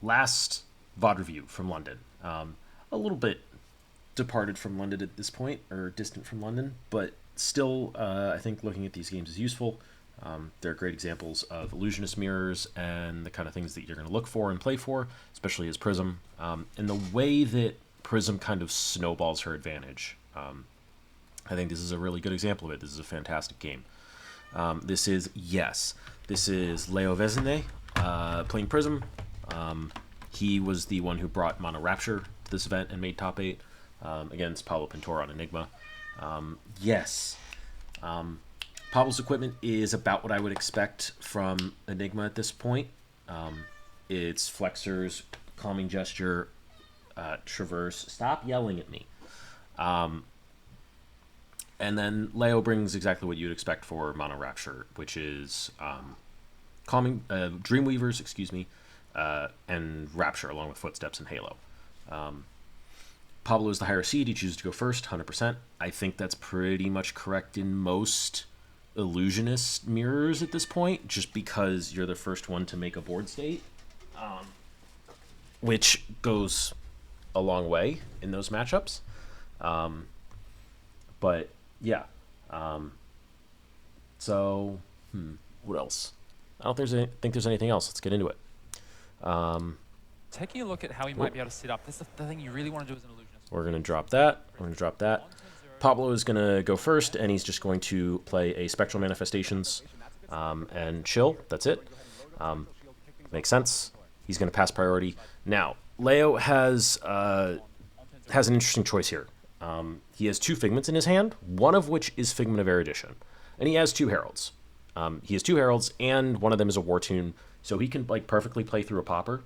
Last VOD review from London. A little bit departed from London at this point, or distant from London, but still, I think looking at these games is useful. They're great examples of illusionist mirrors and the kind of things that you're going to look for and play for, especially as Prism. And the way that Prism kind of snowballs her advantage. I think this is a really good example of it. This is a fantastic game. This is Leo Vezinet playing Prism. He was the one who brought Mono Rapture to this event and made top 8 against Pablo Pintor on Enigma. Pablo's equipment is about what I would expect from Enigma at this point. It's flexors, calming gesture, traverse. Stop yelling at me. And then Leo brings exactly what you'd expect for Mono Rapture, which is calming, Dreamweavers, and Rapture along with Footsteps and Halo. Pablo is the higher seed. He chooses to go first, 100%. I think that's pretty much correct in most illusionist mirrors at this point, just because you're the first one to make a board state, which goes a long way in those matchups. But yeah, what else? I don't think there's anything else. Let's get into it. Taking a look at how he might be able to sit up, that's the thing you really want to do as an illusionist. We're going to drop that. Pablo is going to go first, and he's just going to play a Spectral Manifestations and chill. That's it. Makes sense. He's going to pass priority. Now, Leo has an interesting choice here. He has 2 Figments in his hand, one of which is Figment of Erudition. And he has 2 Heralds. He has 2 Heralds, and one of them is a War Tune, so he can perfectly play through a Popper.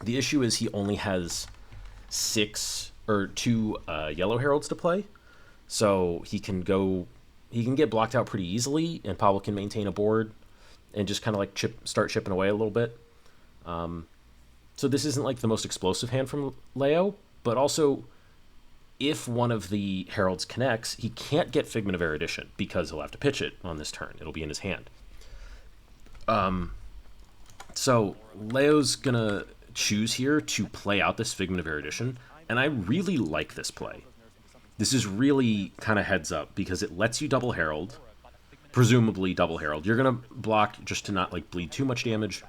The issue is he only has 2 Yellow Heralds to play, so he can get blocked out pretty easily, and Pablo can maintain a board and just kind of start chipping away a little bit. So this isn't the most explosive hand from Leo, but also if one of the Heralds connects, he can't get Figment of Erudition because he'll have to pitch it on this turn. It'll be in his hand. So Leo's gonna choose here to play out this Figment of Erudition, and I really like this play. This is really kind of heads up because it lets you double Herald, presumably double Herald. You're gonna block just to not bleed too much damage.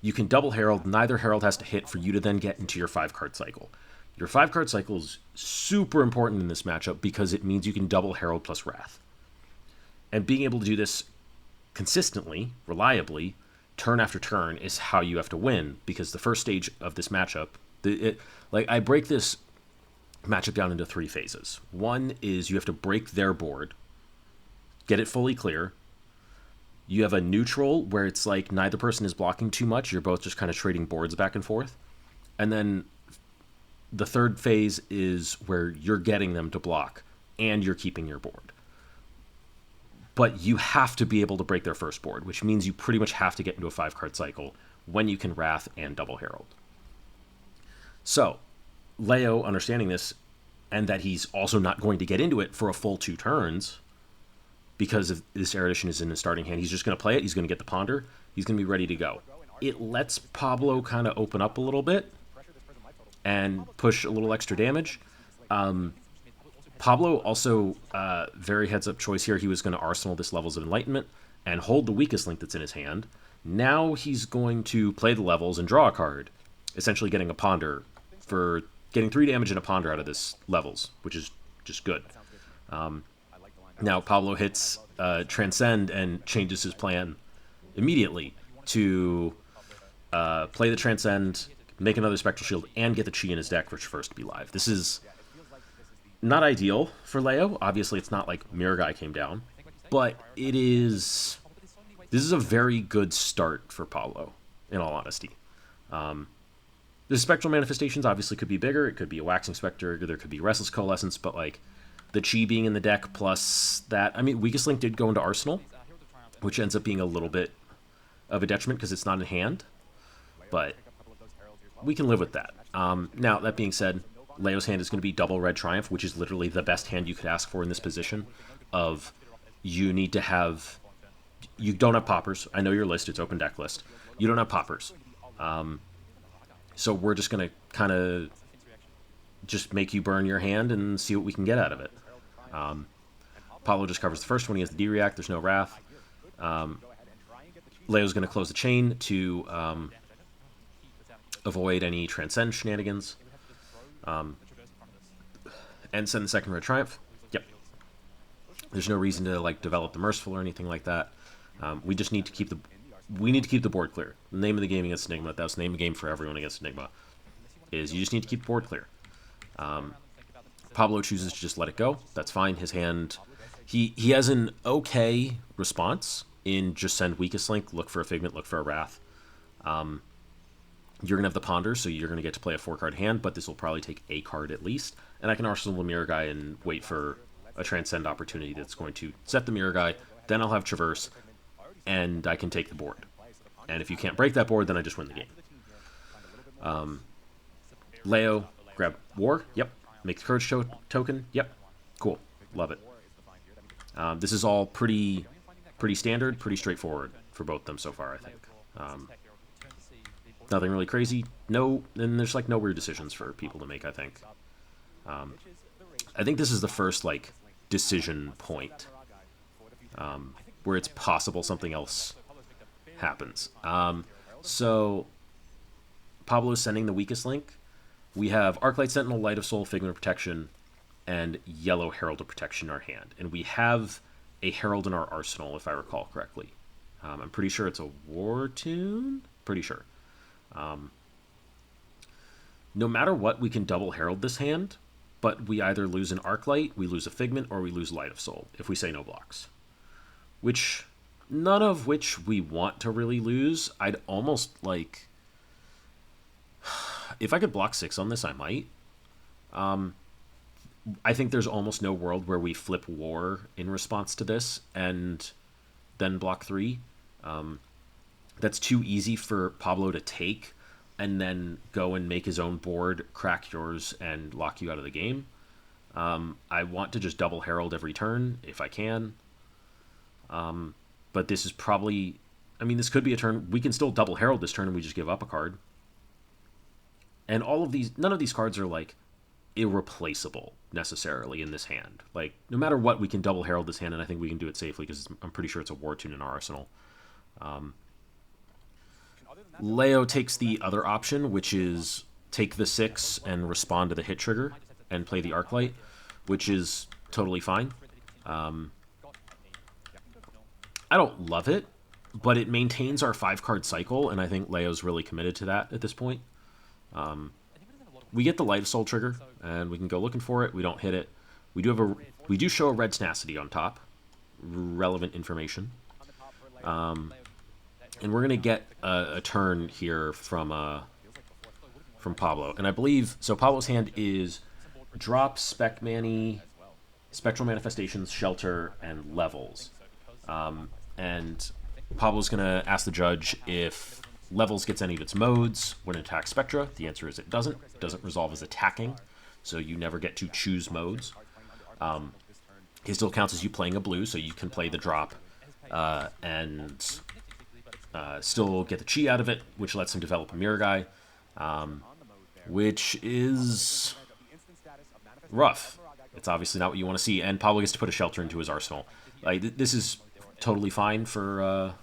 You can double Herald. Neither Herald has to hit for you to then get into your 5-card cycle. Your 5-card cycle is super important in this matchup because it means you can double Herald plus Wrath. And being able to do this consistently, reliably, turn after turn is how you have to win, because the first stage of this matchup, I break this matchup down into 3 phases. One is you have to break their board, get it fully clear. You have a neutral where it's neither person is blocking too much. You're both just kind of trading boards back and forth. And then the third phase is where you're getting them to block and you're keeping your board. But you have to be able to break their first board, which means you pretty much have to get into a 5-card cycle when you can Wrath and double Herald. So, Leo, understanding this, and that he's also not going to get into it for a full 2 turns, because if this Erudition is in his starting hand, he's just going to play it, he's going to get the Ponder, he's going to be ready to go. It lets Pablo kind of open up a little bit and push a little extra damage. Pablo also, very heads-up choice here. He was going to arsenal this Levels of Enlightenment and hold the weakest link that's in his hand. Now he's going to play the Levels and draw a card, essentially getting a Ponder for getting 3 damage and a Ponder out of this Levels, which is just good. Now Pablo hits Transcend and changes his plan immediately to play the Transcend, make another Spectral Shield, and get the Chi in his deck for Traverse to be live. This is not ideal for Leo. Obviously, it's not Mirror Guy came down, but this is a very good start for Pablo, in all honesty. The Spectral Manifestations obviously could be bigger. It could be a Waxing Spectre. There could be Restless Coalescence, but the Chi being in the deck plus that, Weakest Link did go into Arsenal, which ends up being a little bit of a detriment because it's not in hand, but we can live with that. Now, that being said, Leo's hand is going to be double Red Triumph, which is literally the best hand you could ask for in this position of you don't have poppers. I know your list, it's open deck list. You don't have poppers. So we're just going to kind of just make you burn your hand and see what we can get out of it. Pablo just covers the first one. He has the D-React. There's no Wrath. Leo's going to close the chain to avoid any Transcend shenanigans. And send the second Red Triumph. Yep. There's no reason to like develop the Merciful or anything like that. We just need to keep the board clear. The name of the game against Enigma, that's the name of the game for everyone against Enigma, is you just need to keep the board clear. Pablo chooses to just let it go. That's fine. His hand, he has an okay response in just send weakest link, look for a Figment, look for a Wrath. You're going to have the Ponder, so you're going to get to play a 4-card hand, but this will probably take a card at least. And I can arsenal the Mirror Guy and wait for a Transcend opportunity that's going to set the Mirror Guy. Then I'll have Traverse, and I can take the board. And if you can't break that board, then I just win the game. Leo, grab War. Yep. Make the Courage token. Yep. Cool. Love it. This is all pretty standard, pretty straightforward for both of them so far, I think. Nothing really crazy. No, and there's like no weird decisions for people to make, I think. I think this is the first like decision point where it's possible something else happens. So Pablo's sending the weakest link. We have Arclight Sentinel, Light of Soul, Figment of Protection, and Yellow Herald of Protection in our hand. And we have a Herald in our arsenal, if I recall correctly. I'm pretty sure it's a War Tune. Pretty sure. No matter what, we can double Herald this hand, but we either lose an Arclight, we lose a Figment, or we lose Light of Soul, if we say no blocks. Which, none of which we want to really lose. I'd almost like... If I could block 6 on this, I might. I think there's almost no world where we flip War in response to this, and then block 3. That's too easy for Pablo to take and then go and make his own board, crack yours, and lock you out of the game. I want to just double Herald every turn, if I can. But this is probably... I mean, this could be a turn... We can still double Herald this turn and we just give up a card. And all of these... None of these cards are, like, irreplaceable, necessarily, in this hand. Like, no matter what, we can double Herald this hand, and I think we can do it safely, because I'm pretty sure it's a War Tune in our arsenal. Leo takes the other option, which is take the 6 and respond to the hit trigger and play the Arclight, which is totally fine. I don't love it, but it maintains our 5-card cycle, and I think Leo's really committed to that at this point. We get the Light of Soul trigger, and we can go looking for it. We don't hit it. We do show a red tenacity on top. Relevant information. And we're going to get a turn here from Pablo. And I believe... So Pablo's hand is drop, Spec Manny, Spectral Manifestations, Shelter, and Levels. And Pablo's going to ask the judge if Levels gets any of its modes when it attacks Spectra. The answer is it doesn't. It doesn't resolve as attacking, so you never get to choose modes. It still counts as you playing a blue, so you can play the drop and still get the chi out of it, which lets him develop a Mirror Guy, which is rough. It's obviously not what you want to see, and Pablo gets to put a Shelter into his arsenal. Like, this is totally fine for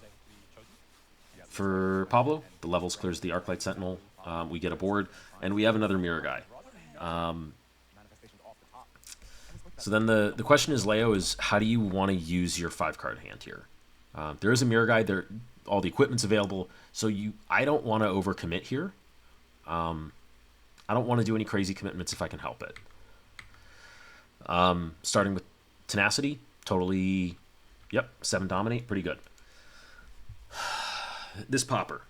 Pablo. The Levels clears the Arclight Sentinel. We get a board, and we have another Mirror Guy. So then the question is, Leo, is how do you want to use your 5-card hand here? There is a Mirror Guy. All the equipment's available, so I don't want to overcommit here. I don't want to do any crazy commitments if I can help it. Starting with Tenacity, totally, yep, 7 Dominate, pretty good. This Popper.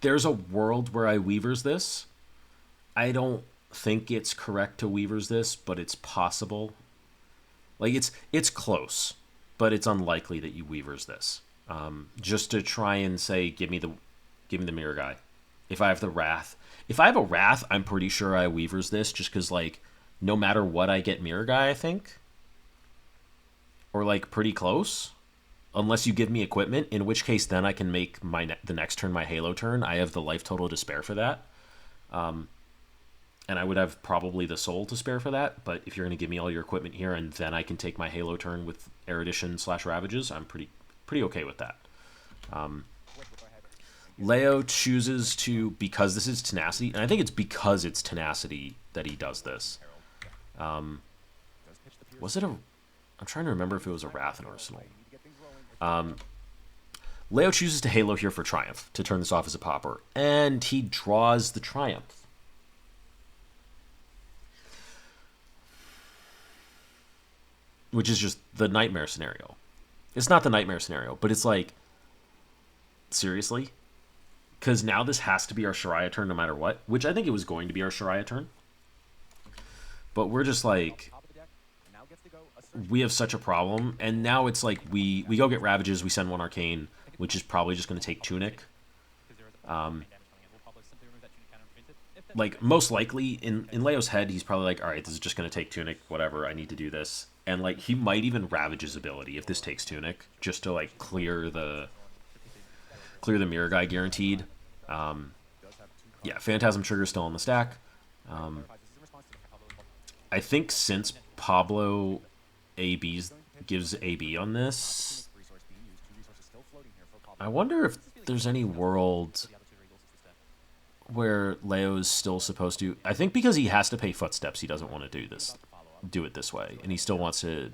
There's a world where I Weavers this. I don't think it's correct to Weavers this, but it's possible. Like, it's close, but it's unlikely that you Weavers this. Just to try and say, give me the Mirror Guy. If I have the Wrath. If I have a Wrath, I'm pretty sure I Weavers this, just because, like, no matter what, I get Mirror Guy, I think. Or, like, pretty close. unless you give me equipment, in which case then I can make the next turn my Halo turn. I have the life total to spare for that. And I would have probably the soul to spare for that, but if you're going to give me all your equipment here and then I can take my Halo turn with Erudition / Ravages, I'm pretty okay with that. Leo chooses to, because this is Tenacity, and I think it's because it's Tenacity that he does this. Was it a... I'm trying to remember if it was a Wrath and Arsenal. Leo chooses to Halo here for Triumph, to turn this off as a popper, and he draws the Triumph. Which is just the nightmare scenario. It's not the nightmare scenario, but it's like, seriously? Because now this has to be our Shariah turn no matter what, which I think it was going to be our Shariah turn. But we're just like, we have such a problem, and now it's like we go get Ravages, we send one Arcane, which is probably just going to take Tunic. Like, most likely, in Leo's head, he's probably like, alright, this is just going to take Tunic, whatever, I need to do this. And, like, he might even Ravage his ability if this takes Tunic, just to, like, clear the Mirror Guy guaranteed. Yeah, Phantasm Trigger's still on the stack. I think since Pablo gives AB on this, I wonder if there's any world where Leo's still supposed to... I think because he has to pay Footsteps, he doesn't want to do it this way, and he still wants to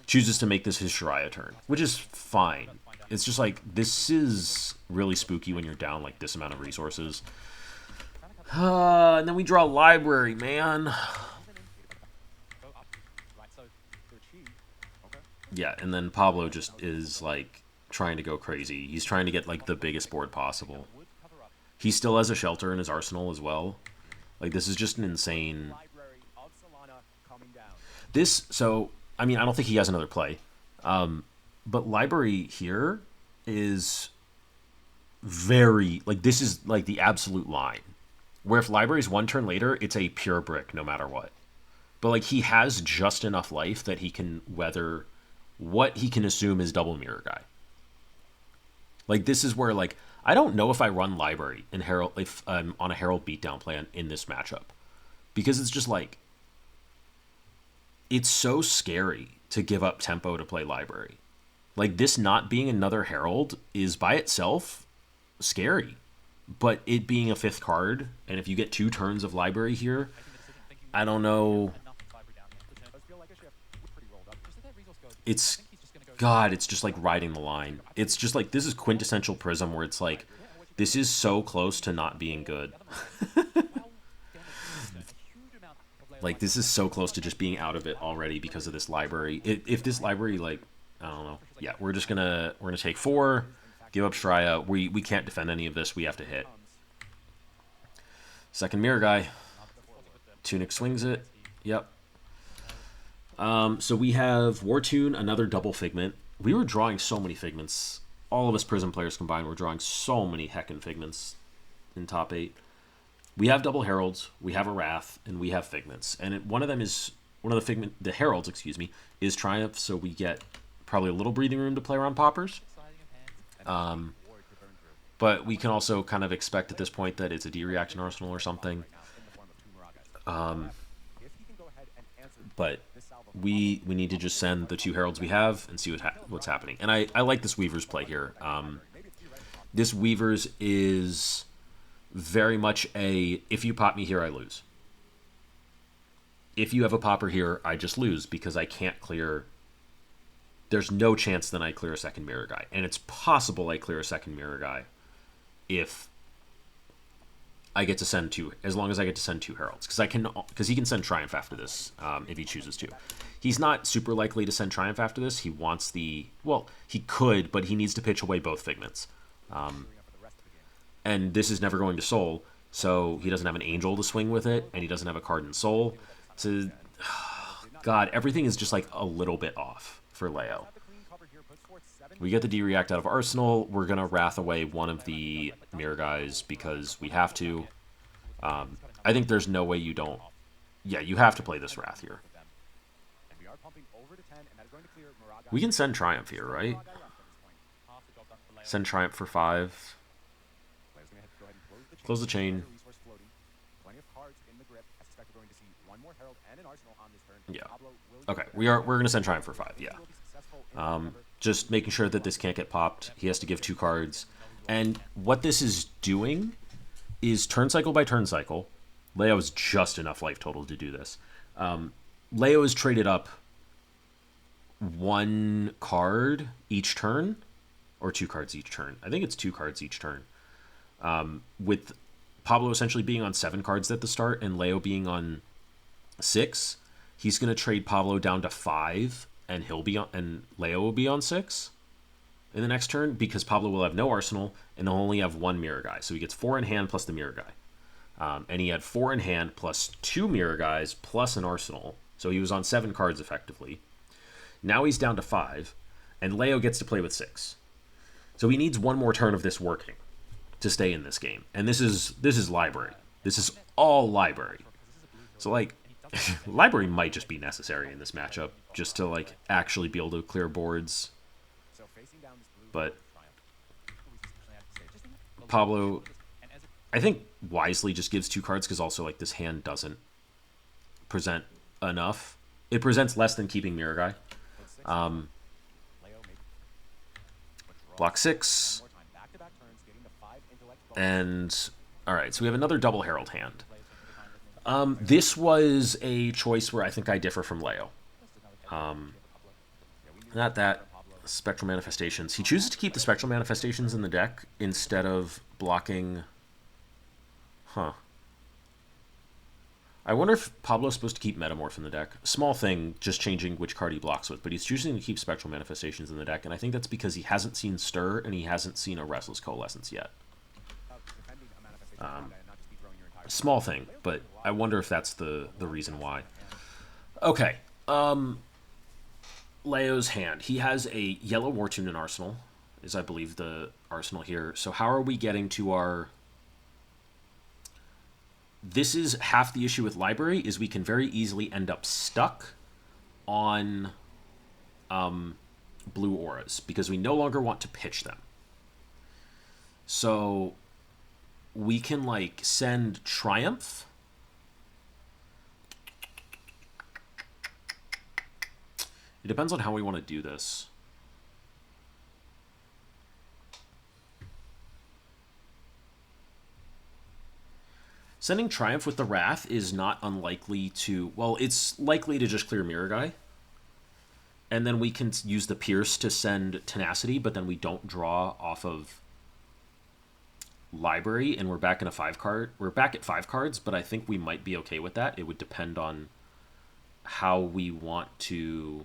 chooses to make this his Shariah turn, which is fine. It's just like, this is really spooky when you're down like this amount of resources. And then we draw Library, man. Yeah, and then Pablo just is like trying to go crazy. He's trying to get like the biggest board possible. He still has a Shelter in his arsenal as well. Like, this is just an insane... So, I mean, I don't think he has another play. But Library here is very... Like, this is, like, the absolute line. Where if Library's one turn later, it's a pure brick no matter what. But, like, he has just enough life that he can weather what he can assume is double Mirror Guy. Like, this is where, like... I don't know if I run Library in Herald if I'm on a Herald beatdown plan in this matchup. Because it's just, like... It's so scary to give up tempo to play Library. Like, this not being another Herald is by itself scary. But it being a 5th card, and if you get 2 turns of Library here, I don't know. It's... God, it's just like riding the line. It's just like, this is quintessential Prism where it's like, this is so close to not being good. Like, this is so close to just being out of it already because of this Library. If this Library, like, I don't know. Yeah, we're gonna take 4, give up Shariah. We can't defend any of this. We have to hit. Second Mirror Guy. Tunic swings it. Yep. So we have Wartune, another double Figment. We were drawing so many Figments. All of us Prism players combined were drawing so many heckin' Figments in top 8. We have double Heralds, we have a Wrath, and we have Figments. And one of the Heralds, excuse me, is Triumph, so we get probably a little breathing room to play around poppers. But we can also kind of expect at this point that it's a D-Reaction Arsenal or something. But we need to just send the 2 Heralds we have and see what's happening. And I like this Weaver's play here. This Weaver's is very much if you pop me here, I lose. If you have a popper here, I just lose because I can't clear... There's no chance that I clear a second Mirror Guy. And it's possible I clear a second Mirror Guy if I get to send 2, as long as I get to send 2 Heralds. Because he can send Triumph after this, if he chooses to. He's not super likely to send Triumph after this. He wants well, he could, but he needs to pitch away both Figments. And this is never going to Soul, so he doesn't have an Angel to swing with it, and he doesn't have a card in Soul. So, God, everything is just like a little bit off for Leo. We get the D-React out of Arsenal. We're going to Wrath away one of the Mirror Guys because we have to. I think there's no way you don't... Yeah, you have to play this Wrath here. We can send Triumph here, right? Send Triumph for 5. Close the chain. Yeah. Okay, we're gonna send Triumph for 5. Yeah. Just making sure that this can't get popped. He has to give 2 cards, and what this is doing is turn cycle by turn cycle. Leo has just enough life total to do this. Leo is traded up 1 card each turn, or 2 cards each turn. I think it's 2 cards each turn. With Pablo essentially being on 7 cards at the start and Leo being on 6, he's going to trade Pablo down to 5, and Leo will be on 6 in the next turn because Pablo will have no arsenal and he'll only have 1 mirror guy. So he gets 4 in hand plus the mirror guy. And he had 4 in hand plus 2 mirror guys plus an arsenal. So he was on 7 cards effectively. Now he's down to 5, and Leo gets to play with 6. So he needs 1 more turn of this working to stay in this game. And this is library. This is all library. So like library might just be necessary in this matchup just to like actually be able to clear boards. But Pablo, I think, wisely just gives 2 cards because also like this hand doesn't present enough. It presents less than keeping mirror guy. Block 6. And all right, so we have another double herald hand. This was a choice where I think I differ from Leo. Not that spectral manifestations. He chooses to keep the spectral manifestations in the deck instead of blocking. I wonder if Pablo's supposed to keep Metamorph in the deck. Small thing, just changing which card he blocks with, but he's choosing to keep Spectral Manifestations in the deck, and I think that's because he hasn't seen Stir and he hasn't seen a Restless Coalescence yet. Small thing, but I wonder if that's the reason why. Okay. Leo's hand. He has a yellow War Tune in Arsenal, is I believe the Arsenal here. So how are we getting to our... This is half the issue with library, is we can very easily end up stuck on blue auras because we no longer want to pitch them. So we can like send Triumph. It depends on how we want to do this. Sending Triumph with the Wrath is not unlikely to... Well, it's likely to just clear Mirror Guy. And then we can use the Pierce to send Tenacity, but then we don't draw off of Library, and we're back in a 5-card. We're back at 5 cards, but I think we might be okay with that. It would depend on how we want to...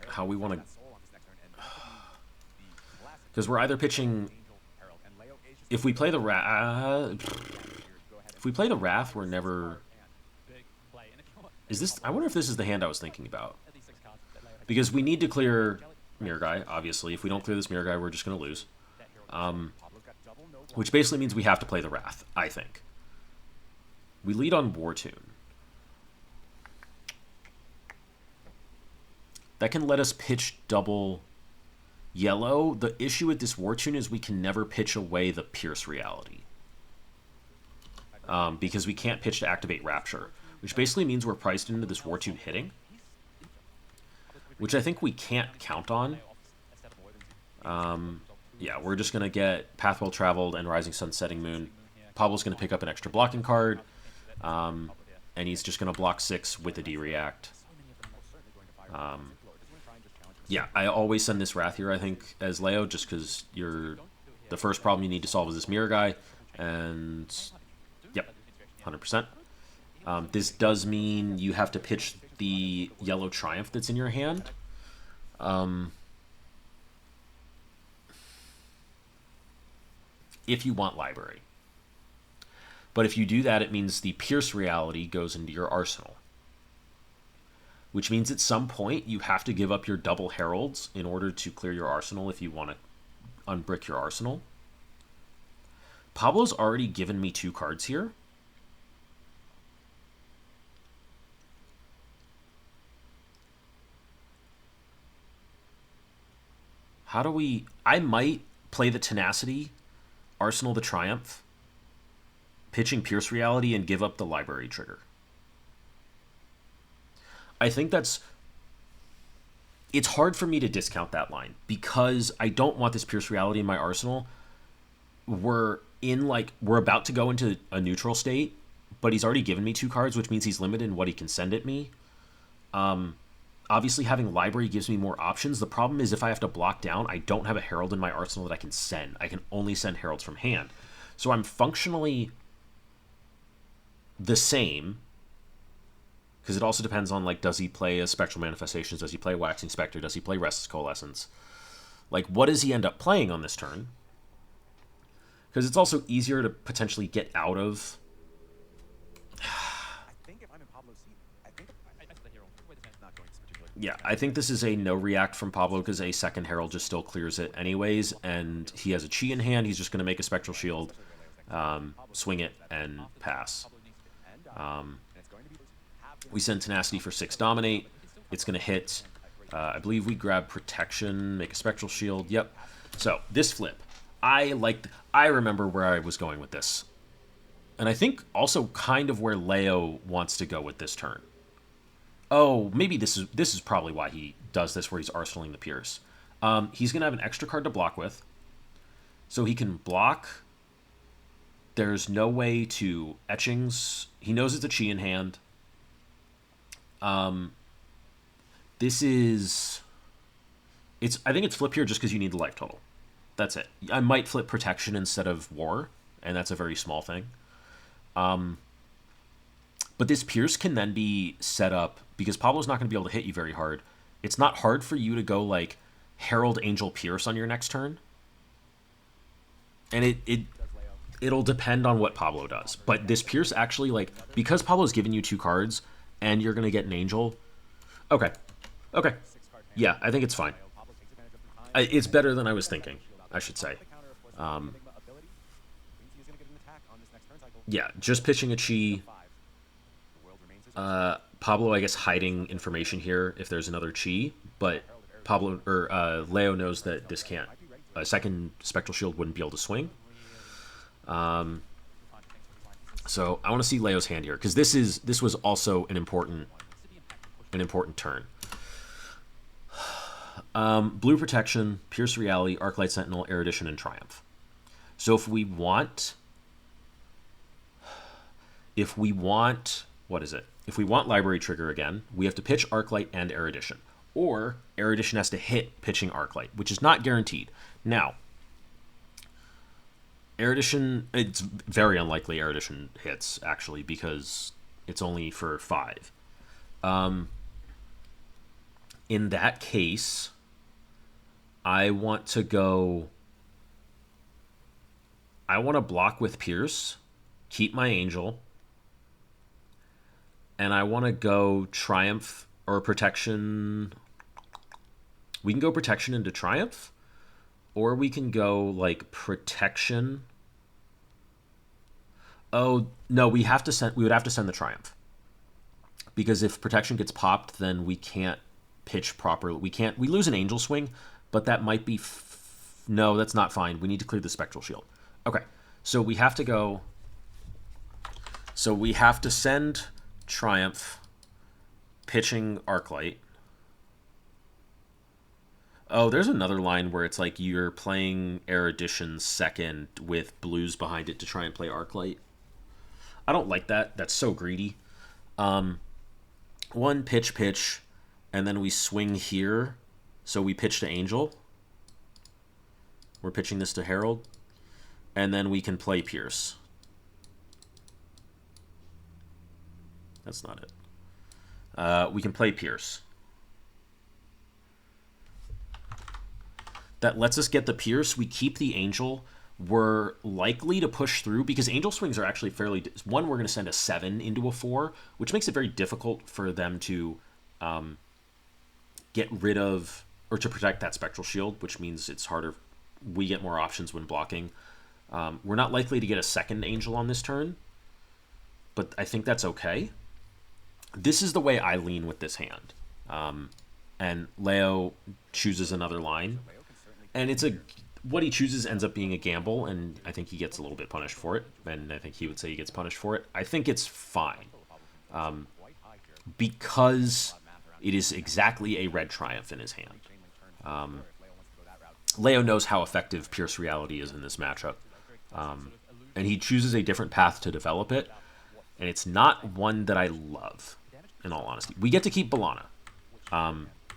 How we want to... Because we're either pitching... If we play the Wrath, we're never... Is this... I wonder if this is the hand I was thinking about. Because we need to clear Mirror Guy, obviously. If we don't clear this Mirror Guy, we're just going to lose. Which basically means we have to play the Wrath, I think. We lead on War Tune. That can let us pitch double... Yellow. The issue with this War Tune is we can never pitch away the Pierce reality. Because we can't pitch to activate Rapture. Which basically means we're priced into this War Tune hitting. Which I think we can't count on. Yeah, we're just going to get Path Well Traveled and Rising Sun Setting Moon. Pablo's going to pick up an extra blocking card. And he's just going to block 6 with a D-React. Yeah, I always send this Wrath here, I think, as Leo, just because the first problem you need to solve is this Mirror Guy, and yep, 100%. This does mean you have to pitch the yellow Triumph that's in your hand. If you want Library. But if you do that, it means the Pierce reality goes into your arsenal. Which means at some point you have to give up your double heralds in order to clear your arsenal if you want to unbrick your arsenal. Pablo's already given me 2 cards here. How do we... I might play the Tenacity, Arsenal the Triumph, pitching Pierce Reality, and give up the Library trigger. I think that's... It's hard for me to discount that line because I don't want this Pierce Reality in my arsenal. We're about to go into a neutral state, but he's already given me 2 cards, which means he's limited in what he can send at me. Obviously, having Library gives me more options. The problem is if I have to block down, I don't have a Herald in my arsenal that I can send. I can only send Heralds from hand. So I'm functionally the same, because it also depends on, like, does he play a Spectral Manifestations? Does he play Waxing Spectre? Does he play Restless Coalescence? Like, what does he end up playing on this turn? Because it's also easier to potentially get out of... Yeah, I think this is a no react from Pablo because a second Herald just still clears it anyways, and he has a Chi in hand. He's just going to make a Spectral Shield, swing it, and pass. We send Tenacity for 6 Dominate. It's going to hit. I believe we grab Protection, make a Spectral Shield. Yep. So, this flip. I remember where I was going with this. And I think also kind of where Leo wants to go with this turn. Oh, maybe this is probably why he does this, where he's arsenaling the Pierce. He's going to have an extra card to block with. So he can block. There's no way to Etchings. He knows it's a Chi in hand. This is... I think it's flip here just because you need the life total. That's it. I might flip Protection instead of War, and that's a very small thing. But this Pierce can then be set up, because Pablo's not going to be able to hit you very hard. It's not hard for you to go, like, Herald Angel Pierce on your next turn. And it'll depend on what Pablo does. But this Pierce actually, like, because Pablo's given you 2 cards, and you're going to get an Angel... Okay. Okay. Yeah, I think it's fine. It's better than I was thinking, I should say. Yeah, just pitching a Chi... Pablo, I guess, hiding information here if there's another Chi, but Pablo or Leo knows that this can't. A second Spectral Shield wouldn't be able to swing. So I want to see Leo's hand here because this was also an important turn. Blue Protection, Pierce Reality, Arclight Sentinel, Erudition, and Triumph. So if we want, what is it? If we want Library Trigger again, we have to pitch Arclight and Erudition. Or Erudition has to hit pitching Arclight, which is not guaranteed. Now, Erudition, it's very unlikely Erudition hits, actually, because it's only for 5. In that case, I want to block with Pierce, keep my Angel, and I want to go Triumph or Protection. We can go Protection into Triumph, or we can go, like, Protection. Oh, no, we would have to send the Triumph. Because if Protection gets popped, then we can't pitch properly. We lose an Angel Swing, but that might be... No, that's not fine. We need to clear the Spectral Shield. Okay, so we have to go... So we have to send Triumph, pitching Arclight. Oh, there's another line where it's like you're playing Erudition second with blues behind it to try and play Arclight. I don't like that. That's so greedy. One pitch, and then we swing here. So we pitch to Angel. We're pitching this to Herald. And then we can play Pierce. That's not it. We can play Pierce. That lets us get the Pierce. We keep the Angel. We're likely to push through because Angel Swings are actually fairly... One, we're going to send a 7 into a 4, which makes it very difficult for them to get rid of... Or to protect that Spectral Shield, which means it's harder. We get more options when blocking. We're not likely to get a second Angel on this turn, but I think that's okay. This is the way I lean with this hand. And Leo chooses another line. And it's a what he chooses ends up being a gamble, and I think he gets a little bit punished for it. And I think he would say he gets punished for it. I think it's fine, because it is exactly a red triumph in his hand. Leo knows how effective Pierce Reality is in this matchup, and he chooses a different path to develop it, and it's not one that I love, in all honesty. We get to keep Bellana,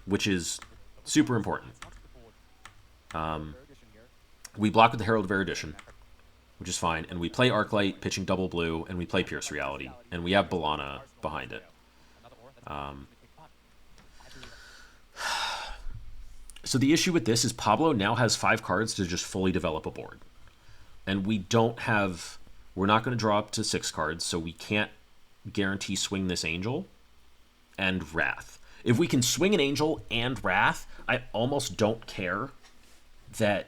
which is super important. We block with the Herald of Erudition, which is fine, and we play Arclight, pitching double blue, and we play Pierce Reality, and we have Bellana behind it. So the issue with this is Pablo now has 5 cards to just fully develop a board. And we don't have... We're not going to draw up to 6 cards, so we can't guarantee swing this Angel and Wrath. If we can swing an Angel and Wrath, I almost don't care that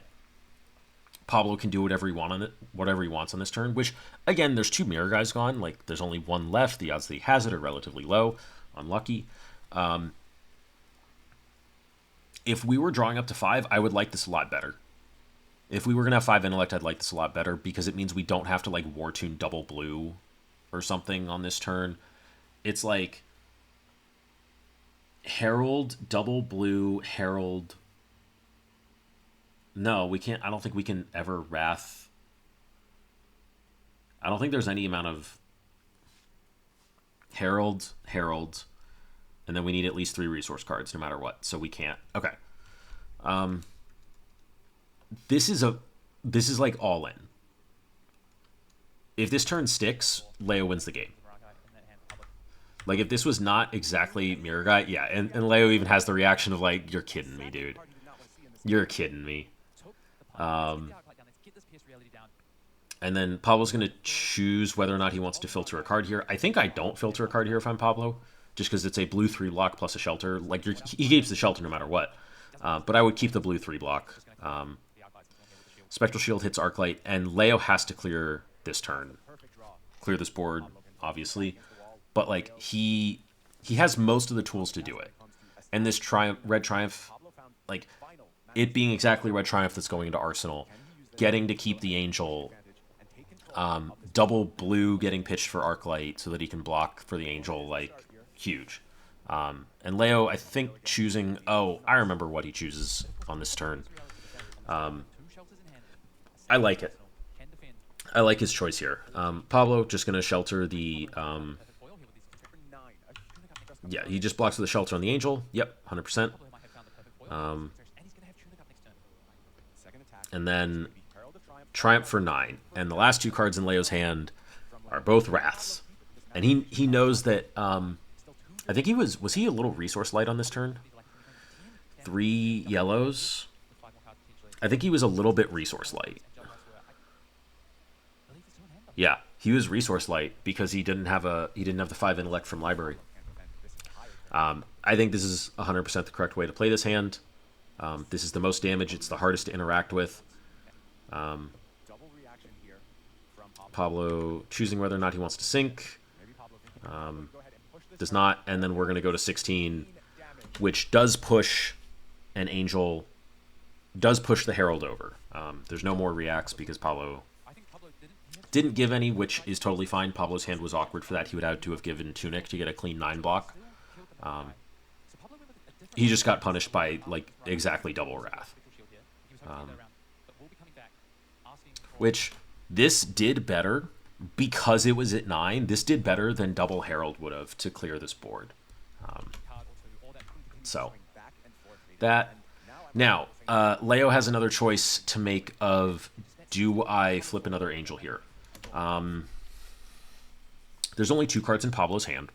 Pablo can do whatever he wants on this turn, which, again, there's 2 Mirror Guys gone. Like, there's only 1 left. The odds that he has it are relatively low. Unlucky. If we were drawing up to 5, I would like this a lot better. If we were going to have 5 Intellect, I'd like this a lot better, because it means we don't have to, like, War Tune double blue or something on this turn. It's like Herald, double blue, Herald. No, we can't. I don't think we can ever Wrath. I don't think there's any amount of Herald, and then we need at least 3 resource cards no matter what, so we can't. Okay. This is like all in. If this turn sticks, Leo wins the game. Like, if this was not exactly Mirror Guy, yeah, and Leo even has the reaction of, like, you're kidding me, dude. You're kidding me. And then Pablo's going to choose whether or not he wants to filter a card here. I think I don't filter a card here if I'm Pablo, just because it's a blue 3 block plus a shelter. Like, he keeps the shelter no matter what. But I would keep the blue 3 block. Spectral Shield hits Arclight, and Leo has to clear this turn. Clear this board, obviously. But, like, he has most of the tools to do it. And this Red Triumph, like, it being exactly Red Triumph that's going into Arsenal, getting to keep the Angel, double blue getting pitched for Arclight so that he can block for the Angel, like, huge. And Leo, I think, choosing... Oh, I remember what he chooses on this turn. I like it. I like his choice here. Pablo just going to shelter the... yeah, he just blocks with the shelter on the Angel. Yep, 100%. And then Triumph for 9. And the last 2 cards in Leo's hand are both Wraths. And he knows that... I think he was he a little resource light on this turn? 3 yellows. I think he was a little bit resource light. Yeah, he was resource light because he didn't have the 5 intellect from library. I think this is 100% the correct way to play this hand. This is the most damage. It's the hardest to interact with. Pablo choosing whether or not he wants to sink. Does not, and then we're going to go to 16, which does push an Angel, does push the Herald over. There's no more reacts because Pablo didn't give any, which is totally fine. Pablo's hand was awkward for that. He would have to have given Tunic to get a clean 9 block. He just got punished by, like, exactly double Wrath. Which, this did better. Because it was at 9, this did better than double Herald would have to clear this board. So, that. Now, Leo has another choice to make of, do I flip another Angel here? There's only 2 cards in Pablo's hand.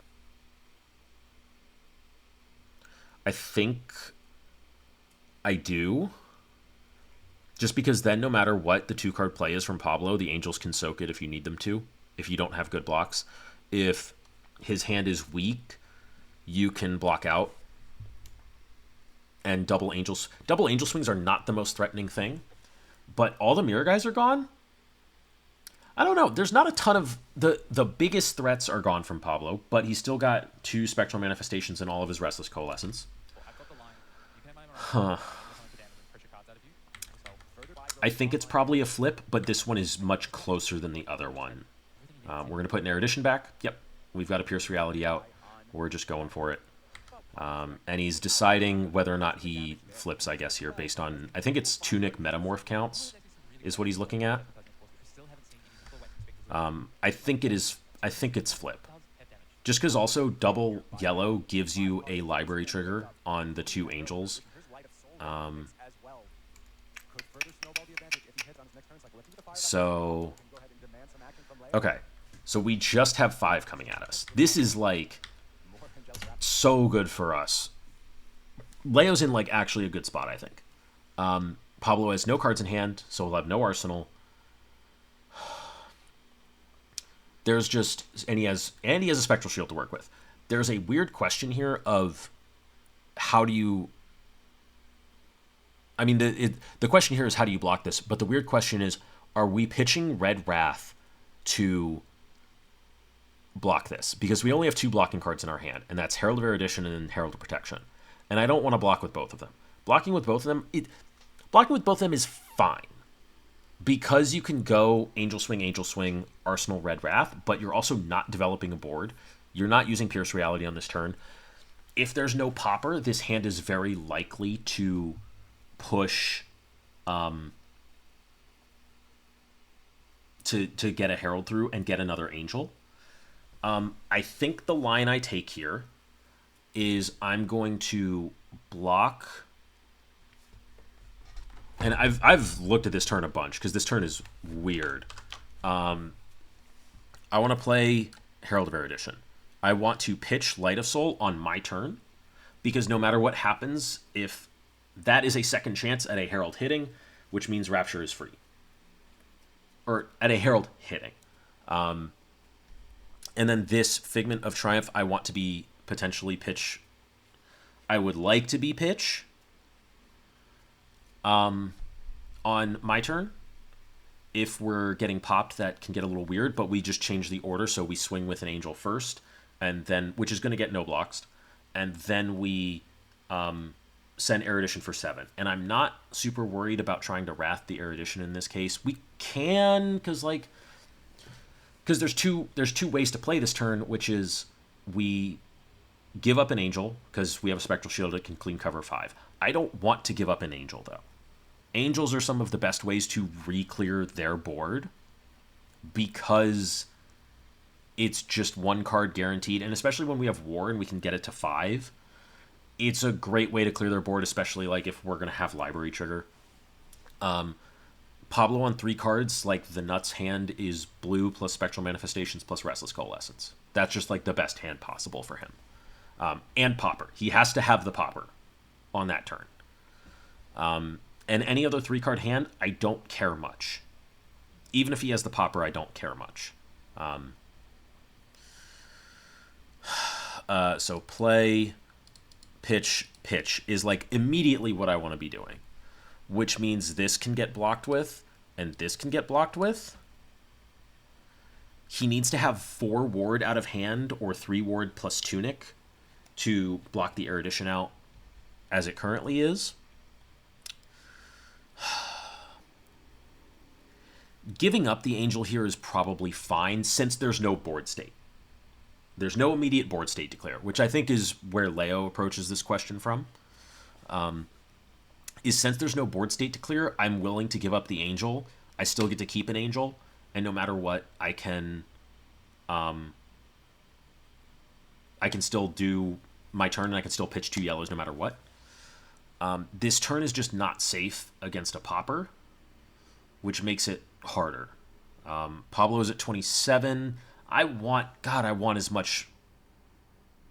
I think I do. Just because then, no matter what the 2-card play is from Pablo, the Angels can soak it if you need them to, if you don't have good blocks. If his hand is weak, you can block out. And double Angel swings are not the most threatening thing. But all the Mirror Guys are gone? I don't know. There's not a ton of... The biggest threats are gone from Pablo, but he's still got 2 Spectral Manifestations and all of his Restless Coalescence. Huh. I think it's probably a flip, but this one is much closer than the other one. We're going to put an Erudition back. Yep. We've got a Pierce Reality out. We're just going for it. And he's deciding whether or not he flips, I guess, here, based on... I think it's Tunic Metamorph counts is what he's looking at. I think it's flip. Just because also double yellow gives you a library trigger on the 2 angels. So... Okay. So we just have 5 coming at us. This is, like, so good for us. Leo's in, like, actually a good spot, I think. Pablo has no cards in hand, so he'll have no arsenal. There's just... And he has a Spectral Shield to work with. There's a weird question here of how do you... I mean, the question here is how do you block this? But the weird question is, are we pitching Red Wrath to block this? Because we only have 2 blocking cards in our hand, and that's Herald of Erudition and Herald of Protection. And I don't want to block with both of them. Blocking with both of them is fine. Because you can go Angel Swing, Arsenal, Red Wrath, but you're also not developing a board. You're not using Pierce Reality on this turn. If there's no popper, this hand is very likely to push to get a Herald through and get another Angel. I think the line I take here is I'm going to block... And I've looked at this turn a bunch, because this turn is weird. I want to play Herald of Erudition. I want to pitch Light of Soul on my turn, because no matter what happens, if that is a second chance at a Herald hitting, which means Rapture is free. Or at a Herald hitting. And then this Figment of Triumph, I want to be potentially pitch... I would like to be pitch... on my turn. If we're getting popped, that can get a little weird, but we just change the order, so we swing with an Angel first, and then, which is going to get no blocks, and then we send Erudition for 7. And I'm not super worried about trying to Wrath the Erudition in this case. We can, because there's two ways to play this turn, which is we give up an Angel, because we have a Spectral Shield that can clean cover 5. I don't want to give up an Angel, though. Angels are some of the best ways to re-clear their board, because it's just 1 card guaranteed, and especially when we have War and we can get it to 5, it's a great way to clear their board, especially like if we're going to have Library Trigger. Pablo on 3 cards, like the Nuts hand is blue plus Spectral Manifestations plus Restless Coalescence. That's just like the best hand possible for him. And Popper. He has to have the Popper on that turn. And any other 3-card hand, I don't care much. Even if he has the Popper, I don't care much. So play, pitch, pitch is like immediately what I want to be doing. Which means this can get blocked with, and this can get blocked with. He needs to have 4 ward out of hand, or 3 ward plus Tunic, to block the Erudition out as it currently is. Giving up the Angel here is probably fine, since there's no board state. There's no immediate board state declare, which I think is where Leo approaches this question from. Is since there's no board state to clear, I'm willing to give up the Angel. I still get to keep an Angel, and no matter what, I can still do my turn, and I can still pitch 2 yellows no matter what. This turn is just not safe against a Popper, which makes it harder. Pablo is at 27. I want as much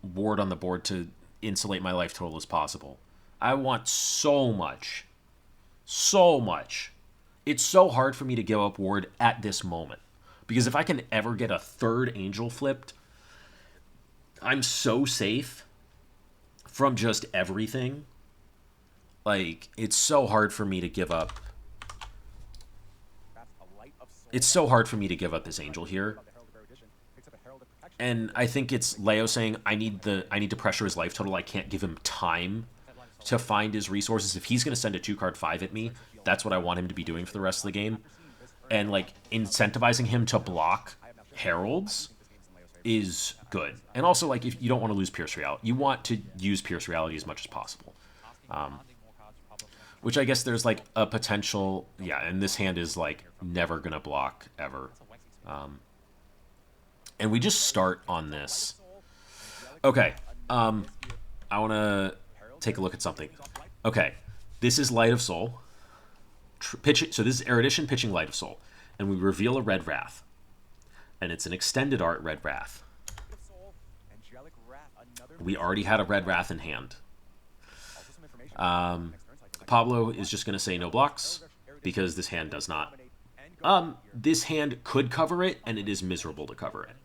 ward on the board to insulate my life total as possible. I want so much. So much. It's so hard for me to give up ward at this moment. Because if I can ever get a 3rd Angel flipped, I'm so safe from just everything. Like, it's so hard for me to give up. It's so hard for me to give up this Angel here. And I think it's Leo saying, I need to pressure his life total. I can't give him time to find his resources. If he's going to send a 2-card 5 at me, that's what I want him to be doing for the rest of the game. And, like, incentivizing him to block heralds is good. And also, like, if you don't want to lose Pierce Reality, you want to use Pierce Reality as much as possible. Which I guess there's, like, a potential... Yeah, and this hand is, like, never going to block, ever. And we just start on this. Okay. I want to take a look at something. Okay. This is Light of Soul. So this is Erudition pitching Light of Soul. And we reveal a Red Wrath. And it's an extended art Red Wrath. We already had a Red Wrath in hand. Pablo is just going to say no blocks, because this hand does not. This hand could cover it, and it is miserable to cover it.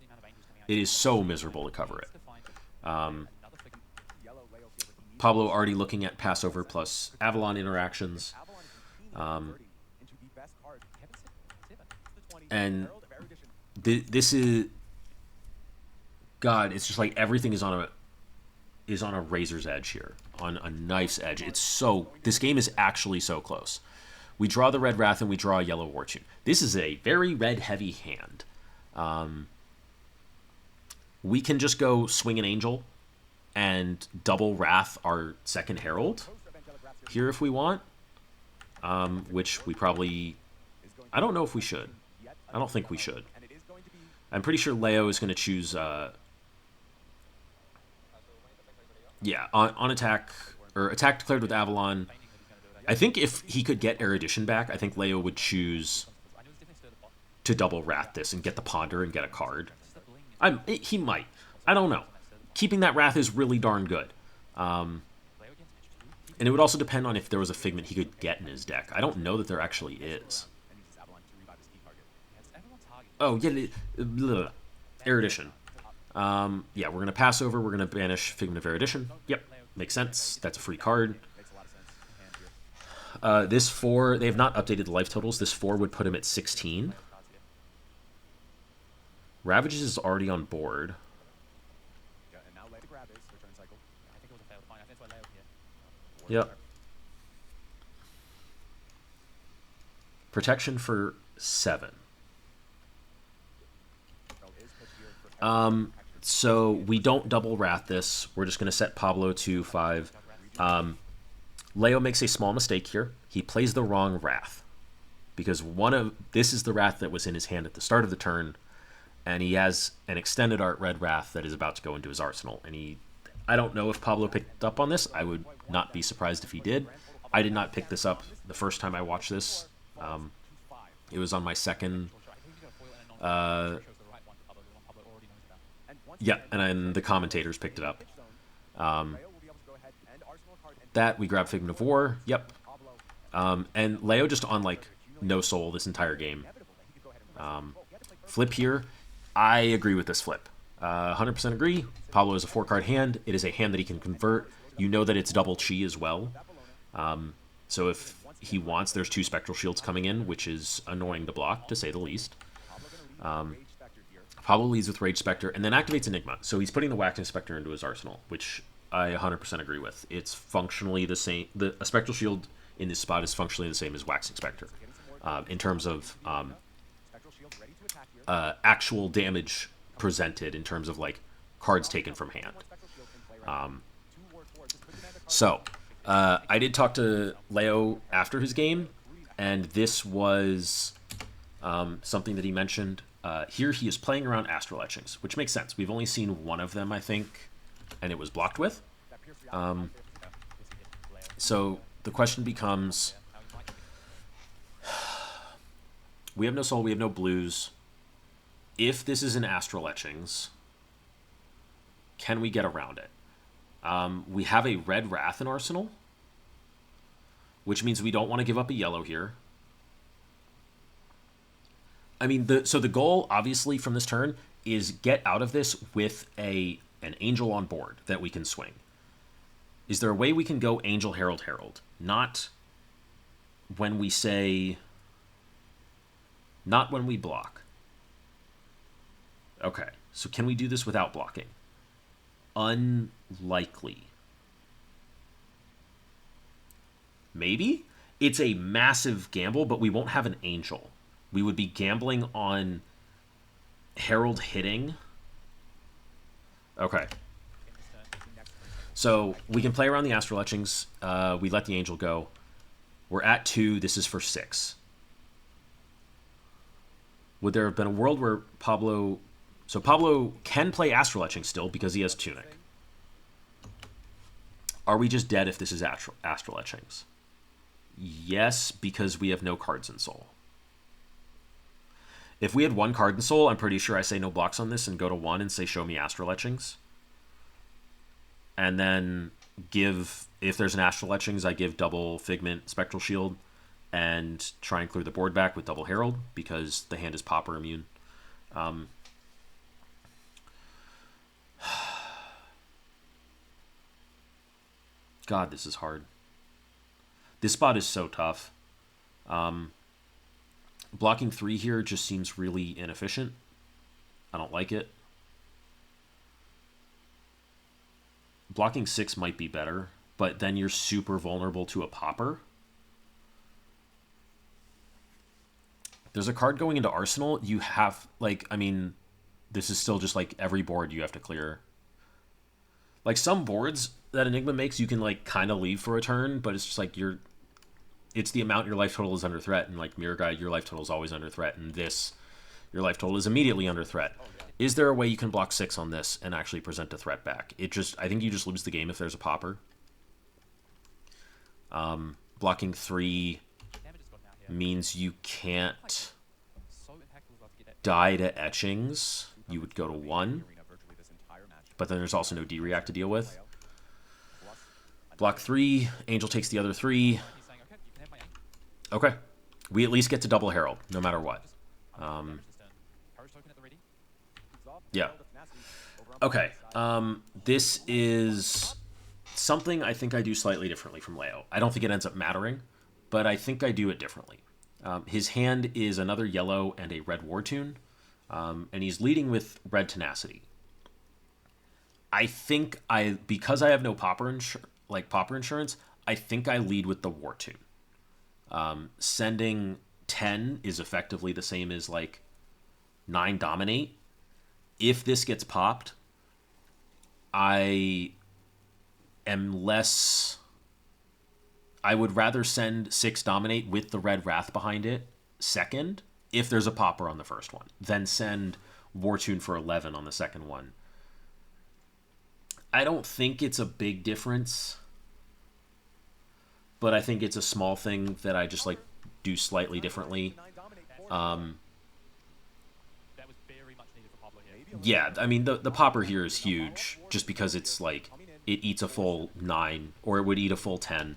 It is so miserable to cover it. Pablo already looking at Passover plus Avalon interactions. And this is... God, it's just like everything is on a razor's edge here. On a knife's edge. It's so... This game is actually so close. We draw the Red Wrath and we draw a Yellow Wartune. This is a very red-heavy hand. We can just go swing an Angel and double Wrath our second Herald here if we want. Which we probably... I don't know if we should. I don't think we should. I'm pretty sure Leo is going to choose... Yeah, on attack, or attack declared with Avalon. I think if he could get Erudition back, I think Leo would choose to double Wrath this and get the Ponder and get a card. He might. I don't know. Keeping that Wrath is really darn good. And it would also depend on if there was a Figment he could get in his deck. I don't know that there actually is. Oh, yeah, Erudition. Yeah, we're going to pass over. We're going to banish Figment of Erudition. Yep, makes sense. That's a free card. This 4, they have not updated the life totals. This 4 would put him at 16. Ravages is already on board. Yep. Protection for 7. So we don't double Wrath this. We're just going to set Pablo to 5. Leo makes a small mistake here. He plays the wrong Wrath. Because this is the Wrath that was in his hand at the start of the turn. And he has an extended art Red Wrath that is about to go into his arsenal. And I don't know if Pablo picked up on this. I would not be surprised if he did. I did not pick this up the first time I watched this. It was on my second... Yeah, and then the commentators picked it up. That, we grab Figment of War. Yep. And Leo just on, like, no soul this entire game. Flip here. I agree with this flip. 100% agree. Pablo is a 4-card hand. It is a hand that he can convert. You know that it's double chi as well. So if he wants, there's 2 Spectral Shields coming in, which is annoying to block, to say the least. Pablo leads with Rage Spectre, and then activates Enigma. So he's putting the Waxing Spectre into his arsenal, which I 100% agree with. It's functionally the same. A Spectral Shield in this spot is functionally the same as Waxing Spectre. In terms of actual damage presented, in terms of, like, cards taken from hand. I did talk to Leo after his game, and this was something that he mentioned. Here he is playing around Astral Etchings, which makes sense. We've only seen one of them, I think, and it was blocked with. So the question becomes, we have no soul, we have no blues. If this is an Astral Etchings, can we get around it? We have a Red Wrath in Arsenal, which means we don't want to give up a yellow here. I mean, so the goal, obviously, from this turn is get out of this with an Angel on board that we can swing. Is there a way we can go Angel, Herald, Herald? Not when we say... Not when we block. Okay, so can we do this without blocking? Unlikely. Maybe. It's a massive gamble, but we won't have an Angel. We would be gambling on Herald hitting. Okay. So we can play around the Astral Etchings. We let the Angel go. We're at 2. This is for 6. Would there have been a world where Pablo... So Pablo can play Astral Etching still because he has Tunic. Are we just dead if this is Astral Etchings? Yes, because we have no cards in Soul. If we had 1 card in Soul, I'm pretty sure I say no blocks on this and go to 1 and say show me Astral Etchings. And then give, if there's an Astral Etchings, I give double Figment Spectral Shield and try and clear the board back with double Herald because the hand is Pauper immune. God, this is hard. This spot is so tough. Blocking 3 here just seems really inefficient. I don't like it. Blocking 6 might be better, but then you're super vulnerable to a Pauper. There's a card going into Arsenal. You have, like, I mean, this is still just like every board you have to clear. Like some boards that Enigma makes, you can like kind of leave for a turn, but it's just like it's the amount your life total is under threat, and like Mirror Guide, your life total is always under threat, and this, your life total is immediately under threat. Is there a way you can block 6 on this and actually present a threat back? I think you just lose the game if there's a Pauper. Blocking 3 means you can't die to Etchings. You would go to 1. But then there's also no D-React to deal with. Block 3, Angel takes the other 3. Okay. We at least get to double Herald, no matter what. Yeah. Okay. This is something I think I do slightly differently from Leo. I don't think it ends up mattering, but I think I do it differently. His hand is another yellow and a red War Tune, and he's leading with red Tenacity. I think because I have no Pauper insurance, I think I lead with the War Tune. Sending 10 is effectively the same as like 9 Dominate. If this gets popped, I would rather send 6 Dominate with the red Wrath behind it second, if there's a Pauper on the first one, than send War Tune for 11 on the second one. I don't think it's a big difference, but I think it's a small thing that I just like do slightly differently. Yeah, I mean, the Pauper here is huge, just because it's like, it eats a full 9, or it would eat a full 10.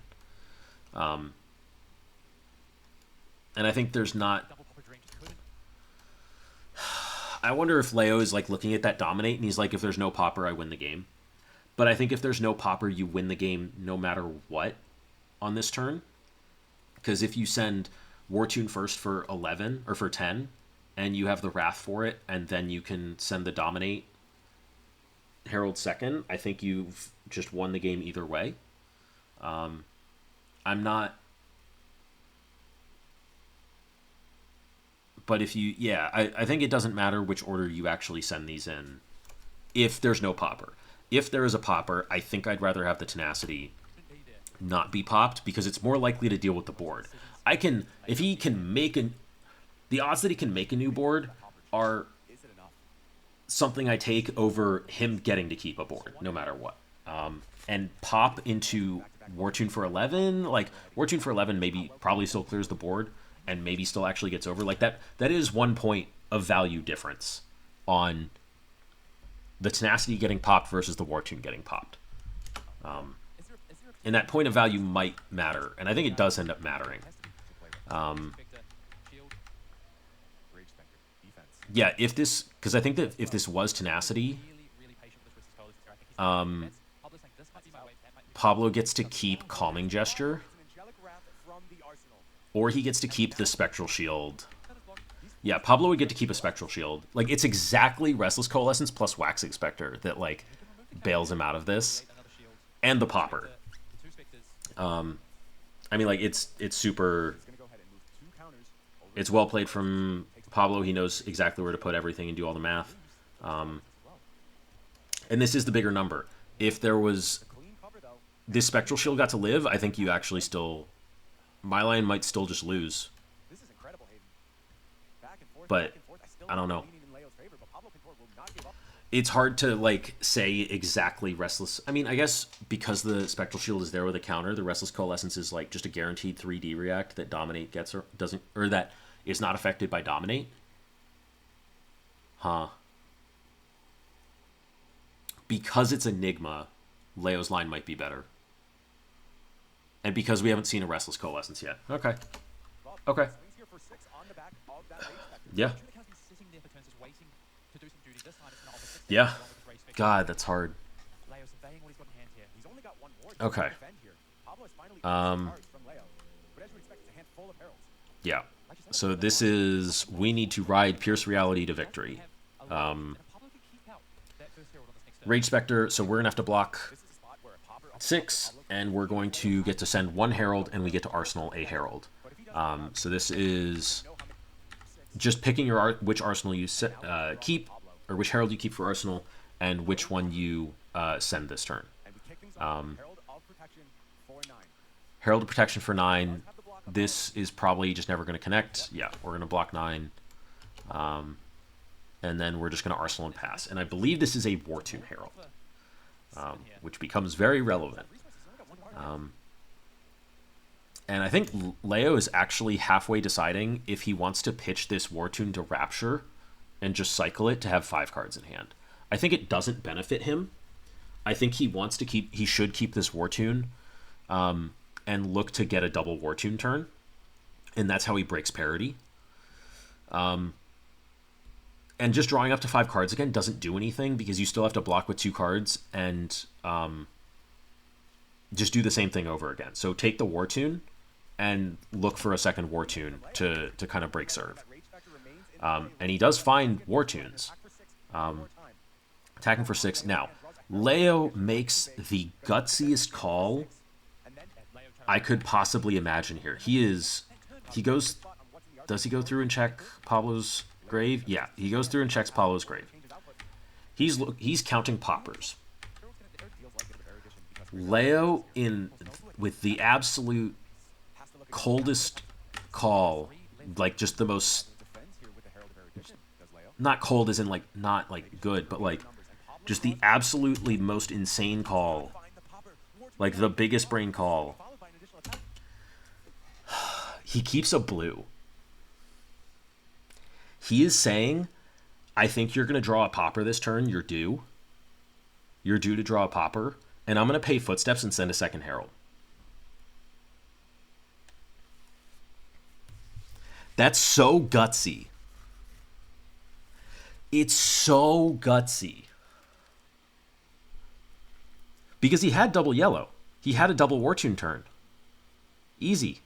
And I think there's not... I wonder if Leo is like looking at that Dominate, and he's like, if there's no Pauper, I win the game. But I think if there's no Pauper, you win the game no matter what on this turn. Because if you send War Tune first for 11, or for 10, and you have the Wrath for it, and then you can send the Dominate Herald second, I think you've just won the game either way. I'm not... But if you... Yeah, I think it doesn't matter which order you actually send these in if there's no Pauper. If there is a Pauper, I think I'd rather have the Tenacity not be popped, because it's more likely to deal with the board. If he can make the odds that he can make a new board are something I take over him getting to keep a board, no matter what. And pop into War Tune for 11, like, War Tune for 11 probably still clears the board, and maybe still actually gets over. Like, that is 1 point of value difference on the Tenacity getting popped versus the War Tune getting popped. And that point of value might matter, and I think it does end up mattering. Yeah, because I think that if this was Tenacity, Pablo gets to keep Calming Gesture, or he gets to keep the Spectral Shield. Yeah, Pablo would get to keep a Spectral Shield. Like, it's exactly Restless Coalescence plus Waxing Spectre that, like, bails him out of this. And the Pauper. I mean, like, it's super... It's well played from Pablo. He knows exactly where to put everything and do all the math. And this is the bigger number. If there was... This Spectral Shield got to live, I think you actually still... My line might still just lose. But, I don't know. It's hard to, like, say exactly Restless... I mean, I guess because the Spectral Shield is there with a counter, the Restless Coalescence is, like, just a guaranteed 3D react that Dominate gets or doesn't... Or that is not affected by Dominate. Huh. Because it's Enigma, Leo's line might be better. And because we haven't seen a Restless Coalescence yet. Okay. Okay. Yeah. Yeah. God, that's hard. Okay. Yeah. So this is... We need to ride Pierce Reality to victory. Rage Spectre, so we're going to have to block 6, and we're going to get to send 1 Herald, and we get to Arsenal a Herald. So this is just picking your which Arsenal you keep, or which Herald you keep for Arsenal, and which one you send this turn. Herald of Protection for 9. This is probably just never going to connect. Yeah, we're going to block 9. And then we're just going to Arsenal and pass. And I believe this is a War Tune Herald, which becomes very relevant. And I think Leo is actually halfway deciding if he wants to pitch this War Tune to Rapture and just cycle it to have 5 cards in hand. I think it doesn't benefit him. I think he wants to keep... He should keep this War Tune and look to get a double War Tune turn. And that's how he breaks parity. And just drawing up to 5 cards again doesn't do anything because you still have to block with 2 cards and just do the same thing over again. So take the War Tune and look for a second War Tune to kind of break serve. And he does find War Tunes. Attacking for 6. Now, Leo makes the gutsiest call I could possibly imagine here. He goes... Does he go through and check Pablo's grave? Yeah, he goes through and checks Pablo's grave. He's counting poppers. Leo, with the absolute coldest call, like just the most... Not cold as in like not like good, but like just the absolutely most insane call. Like the biggest brain call. He keeps a blue. He is saying, I think you're going to draw a popper this turn. You're due. You're due to draw a popper. And I'm going to pay Footsteps and send a second Herald. That's so gutsy. It's so gutsy. Because he had double yellow. He had a double War Tune turn. Easy.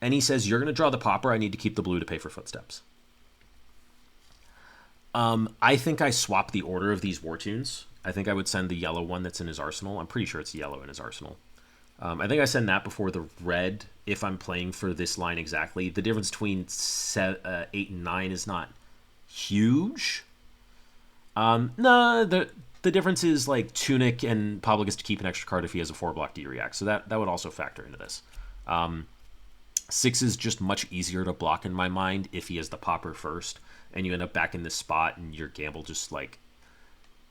And he says, you're going to draw the popper. I need to keep the blue to pay for Footsteps. I think I swap the order of these War Tunes. I think I would send the yellow one that's in his arsenal. I'm pretty sure it's yellow in his arsenal. I think I send that before the red if I'm playing for this line exactly. The difference between 8 and 9 is not huge. No, the difference is like Tunic and Pablo gets to keep an extra card if he has a 4-block D-React. So that would also factor into this. 6 is just much easier to block in my mind if he has the popper first, and you end up back in this spot and your gamble just like...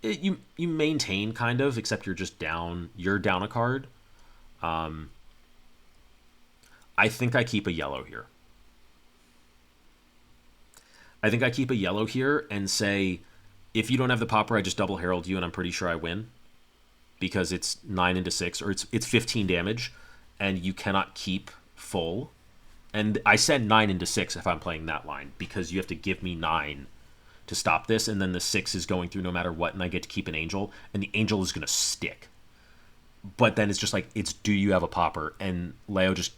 You maintain kind of, except you're just down. You're down a card. I think I keep a yellow here. I think I keep a yellow here and say, if you don't have the popper, I just double herald you and I'm pretty sure I win. Because it's 9 into 6, or it's 15 damage, and you cannot keep full. And I said 9 into 6 if I'm playing that line, because you have to give me 9 to stop this, and then the 6 is going through no matter what, and I get to keep an angel, and the angel is going to stick. But then it's just like, it's do you have a popper? And Leo just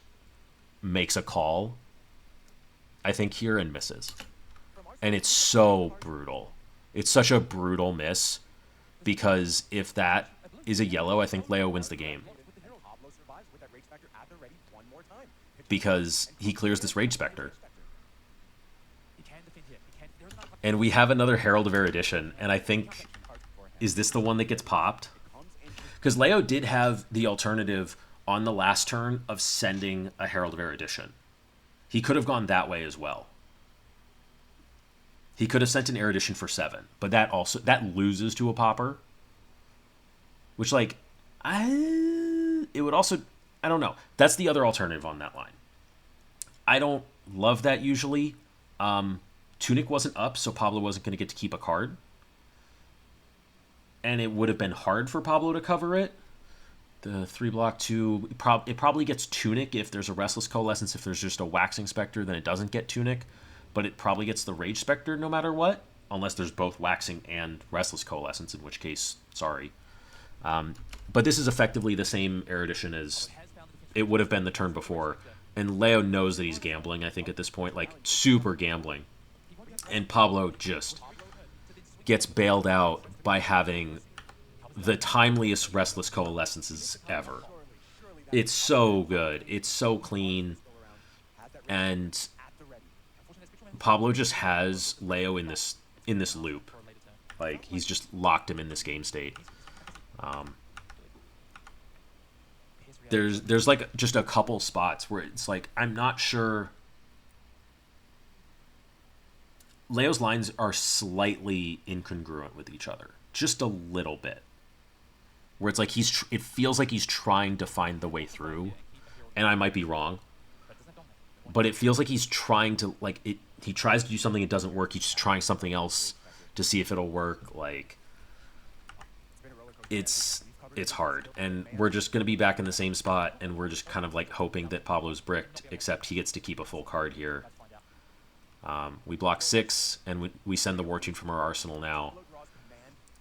makes a call, I think, here, and misses. And it's so brutal. It's such a brutal miss, because if that is a yellow, I think Leo wins the game. because he clears this Rage Spectre. And we have another Herald of Erudition, and I think, is this the one that gets popped? Because Leo did have the alternative on the last turn of sending a Herald of Erudition. He could have gone that way as well. He could have sent an Erudition for 7, but that loses to a popper. Which, like, it would also, I don't know. That's the other alternative on that line. I don't love that usually. Tunic wasn't up, so Pablo wasn't going to get to keep a card. And it would have been hard for Pablo to cover it. The 3-block 2, it probably gets Tunic if there's a Restless Coalescence. If there's just a Waxing Spectre, then it doesn't get Tunic. But it probably gets the Rage Spectre no matter what. Unless there's both Waxing and Restless Coalescence, in which case, sorry. But this is effectively the same Erudition as it would have been the turn before. And Leo knows that he's gambling, I think, at this point. Like, super gambling. And Pablo just gets bailed out by having the timeliest Restless Coalescences ever. It's so good. It's so clean. And Pablo just has Leo in this loop. Like, he's just locked him in this game state. There's like just a couple spots where it's like, I'm not sure. Leo's lines are slightly incongruent with each other, just a little bit. Where it's like it feels like he's trying to find the way through, and I might be wrong, but it feels like he's trying to, like, he tries to do something, it doesn't work. He's just trying something else to see if it'll work. Like, it's hard, and we're just going to be back in the same spot, and we're just kind of like hoping that Pablo's bricked, except he gets to keep a full card here. We block 6, and we send the War Tune from our arsenal now,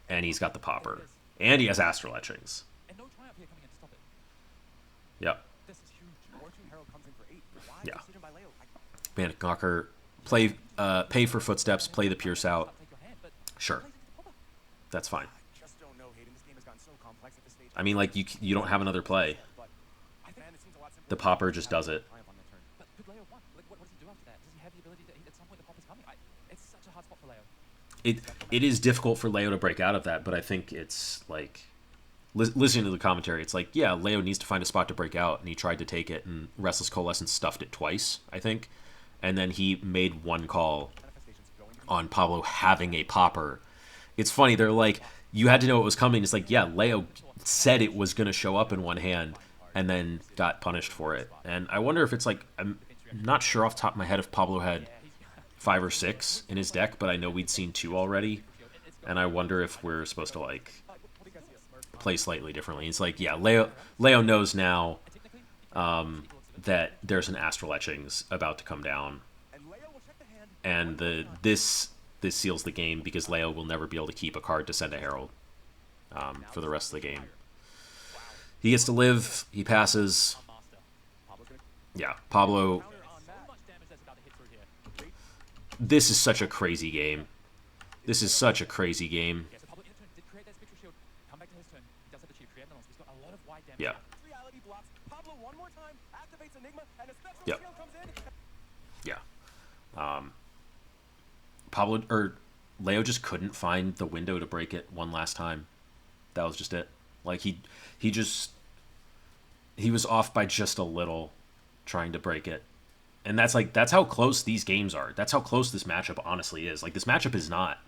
and he's got the popper, and he has Astral Etchings. Yep. Yeah. Bandit Knocker, pay for Footsteps, play the Pierce out. Sure. That's fine. I mean, like, you don't have another play. The popper just does it. It is difficult for Leo to break out of that, but I think it's like, listening to the commentary, it's like, yeah, Leo needs to find a spot to break out, and he tried to take it, and Restless Coalescence stuffed it twice, I think. And then he made one call on Pablo having a popper. It's funny, they're like, you had to know it was coming. It's like, yeah, Leo said it was going to show up in one hand, and then got punished for it. And I wonder if it's like, I'm not sure off the top of my head if Pablo had 5 or 6 in his deck, but I know we'd seen 2 already, and I wonder if we're supposed to, like, play slightly differently. It's like, yeah, Leo knows now that there's an Astral Etchings about to come down, and this seals the game, because Leo will never be able to keep a card to send a Herald for the rest of the game. He gets to live, he passes. Yeah, Pablo. This is such a crazy game. This is such a crazy game. Yeah. Yep. Yeah. Leo just couldn't find the window to break it one last time. That was just it. Like, he was off by just a little trying to break it. And that's how close these games are. That's how close this matchup honestly is. Like, this matchup is not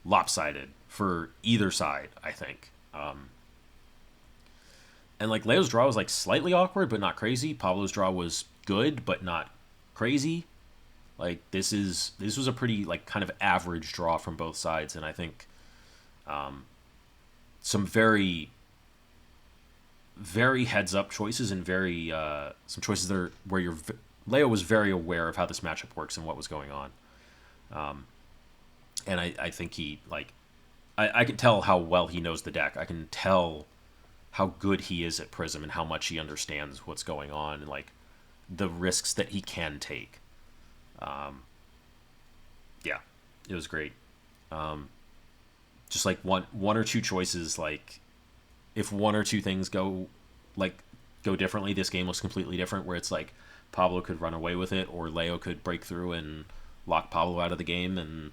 lopsided for either side, I think. And, like, Leo's draw was, like, slightly awkward, but not crazy. Pablo's draw was good, but not crazy. Like, this was a pretty, like, kind of average draw from both sides. And I think some very, very heads-up choices, and very some choices that are where Leo was very aware of how this matchup works and what was going on. And I think he, like, I can tell how well he knows the deck. I can tell how good he is at Prism and how much he understands what's going on, and, like, the risks that he can take. Yeah, it was great. Just like one or two choices, like, if one or two things go, like, go differently. This game looks completely different, where it's like Pablo could run away with it, or Leo could break through and lock Pablo out of the game, and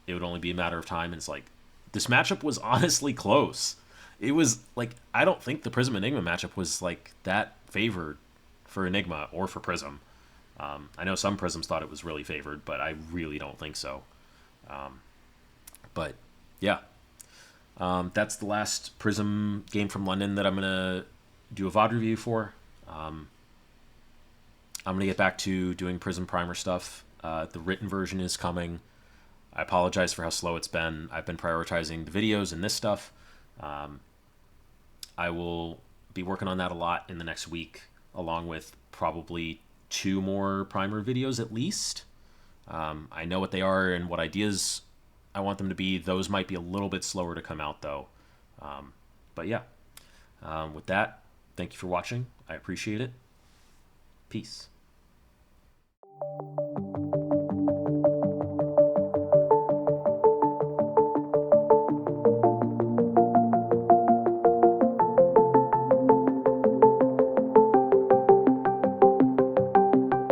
it would only be a matter of time. And it's like, this matchup was honestly close. It was like, I don't think the Prism Enigma matchup was like that favored for Enigma or for Prism. I know some Prisms thought it was really favored, but I really don't think so. But yeah, that's the last Prism game from London that I'm gonna do a VOD review for. I'm gonna get back to doing Prism Primer stuff. The written version is coming. I apologize for how slow it's been. I've been prioritizing the videos and this stuff. I will be working on that a lot in the next week, along with probably 2 more primer videos at least. I know what they are and what ideas I want them to be. Those might be a little bit slower to come out, though. But yeah, with that, thank you for watching. I appreciate it. Peace.